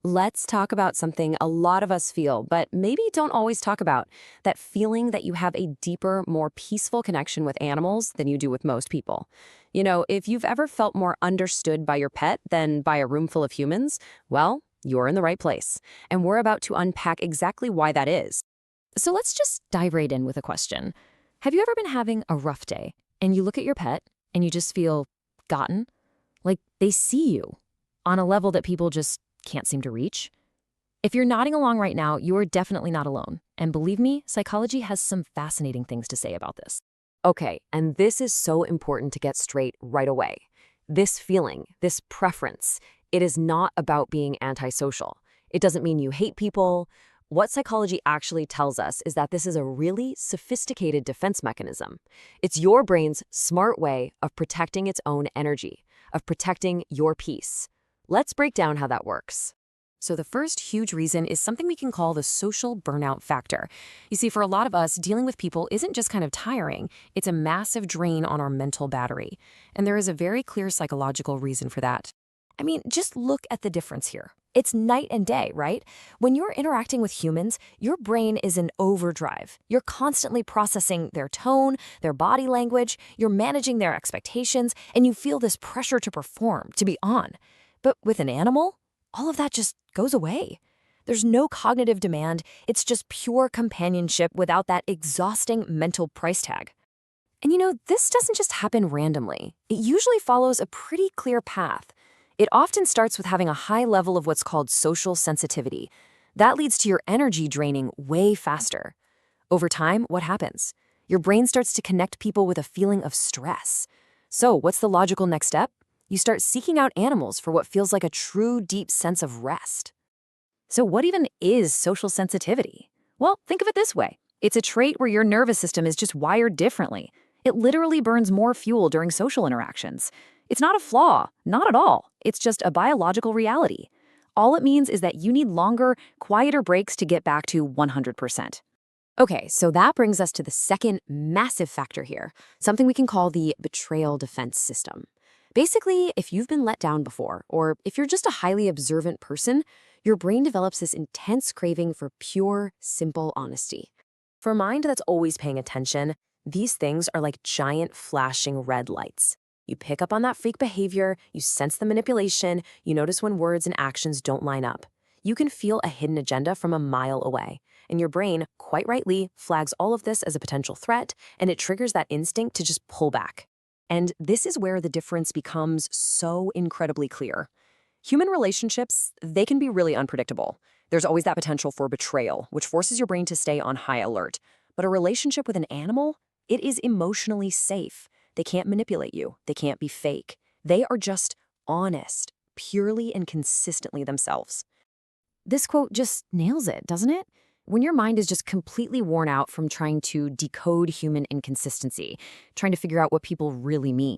Let's talk about something a lot of us feel, but maybe don't always talk about. That feeling that you have a deeper, more peaceful connection with animals than you do with most people. If you've ever felt more understood by your pet than by a room full of humans, well, you're in the right place. And we're about to unpack exactly why that is. So let's just dive right in with a question. Have you ever been having a rough day and you look at your pet and you just feel gotten? Like they see you on a level that people just can't seem to reach? If you're nodding along right now, you are definitely not alone. And believe me, psychology has some fascinating things to say about this. Okay, and this is so important to get straight right away. This feeling, this preference, it is not about being antisocial. It doesn't mean you hate people. What psychology actually tells us is that this is a really sophisticated defense mechanism. It's your brain's smart way of protecting its own energy, of protecting your peace. Let's break down how that works. So the first huge reason is something we can call the social burnout factor. You see, for a lot of us, dealing with people isn't just kind of tiring, it's a massive drain on our mental battery. And there is a very clear psychological reason for that. I mean, just look at the difference here. It's night and day, right? When you're interacting with humans, your brain is in overdrive. You're constantly processing their tone, their body language, you're managing their expectations, and you feel this pressure to perform, to be on. But with an animal, all of that just goes away. There's no cognitive demand, it's just pure companionship without that exhausting mental price tag. And this doesn't just happen randomly. It usually follows a pretty clear path. It often starts with having a high level of what's called social sensitivity. That leads to your energy draining way faster. Over time, what happens? Your brain starts to connect people with a feeling of stress. So, what's the logical next step? You start seeking out animals for what feels like a true, deep sense of rest. So what even is social sensitivity? Well, think of it this way. It's a trait where your nervous system is just wired differently. It literally burns more fuel during social interactions. It's not a flaw, not at all. It's just a biological reality. All it means is that you need longer, quieter breaks to get back to 100%. Okay, so that brings us to the second massive factor here, something we can call the betrayal defense system. Basically, if you've been let down before, or if you're just a highly observant person, your brain develops this intense craving for pure, simple honesty. For a mind that's always paying attention, these things are like giant flashing red lights. You pick up on that freak behavior, you sense the manipulation, you notice when words and actions don't line up. You can feel a hidden agenda from a mile away, and your brain, quite rightly, flags all of this as a potential threat, and it triggers that instinct to just pull back. And this is where the difference becomes so incredibly clear. Human relationships, they can be really unpredictable. There's always that potential for betrayal, which forces your brain to stay on high alert. But a relationship with an animal, it is emotionally safe. They can't manipulate you. They can't be fake. They are just honest, purely and consistently themselves. This quote just nails it, doesn't it? When your mind is just completely worn out from trying to decode human inconsistency, trying to figure out what people really mean,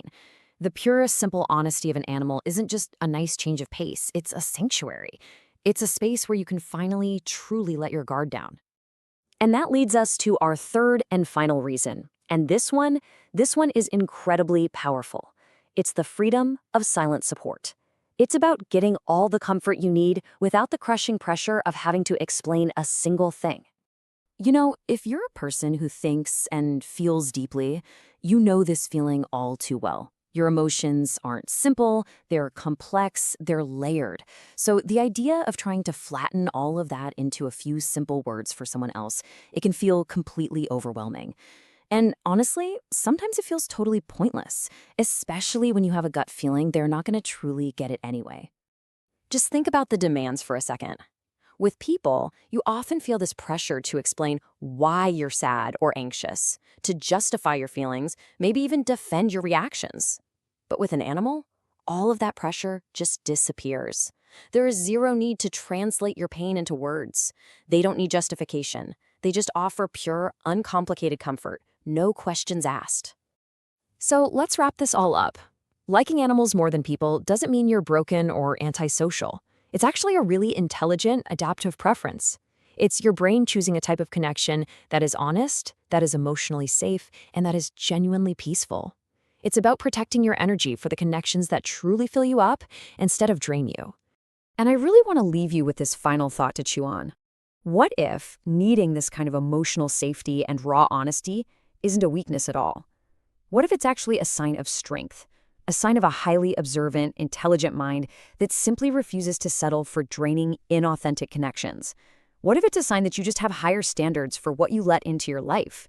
the purest, simple honesty of an animal isn't just a nice change of pace, it's a sanctuary. It's a space where you can finally, truly let your guard down. And that leads us to our third and final reason. And this one is incredibly powerful. It's the freedom of silent support. It's about getting all the comfort you need without the crushing pressure of having to explain a single thing. If you're a person who thinks and feels deeply, you know this feeling all too well. Your emotions aren't simple, they're complex, they're layered. So the idea of trying to flatten all of that into a few simple words for someone else, it can feel completely overwhelming. And honestly, sometimes it feels totally pointless, especially when you have a gut feeling they're not going to truly get it anyway. Just think about the demands for a second. With people, you often feel this pressure to explain why you're sad or anxious, to justify your feelings, maybe even defend your reactions. But with an animal, all of that pressure just disappears. There is zero need to translate your pain into words. They don't need justification. They just offer pure, uncomplicated comfort, no questions asked. So let's wrap this all up. Liking animals more than people doesn't mean you're broken or antisocial. It's actually a really intelligent, adaptive preference. It's your brain choosing a type of connection that is honest, that is emotionally safe, and that is genuinely peaceful. It's about protecting your energy for the connections that truly fill you up instead of drain you. And I really want to leave you with this final thought to chew on. What if needing this kind of emotional safety and raw honesty isn't a weakness at all? What if it's actually a sign of strength? A sign of a highly observant, intelligent mind that simply refuses to settle for draining, inauthentic connections? What if it's a sign that you just have higher standards for what you let into your life?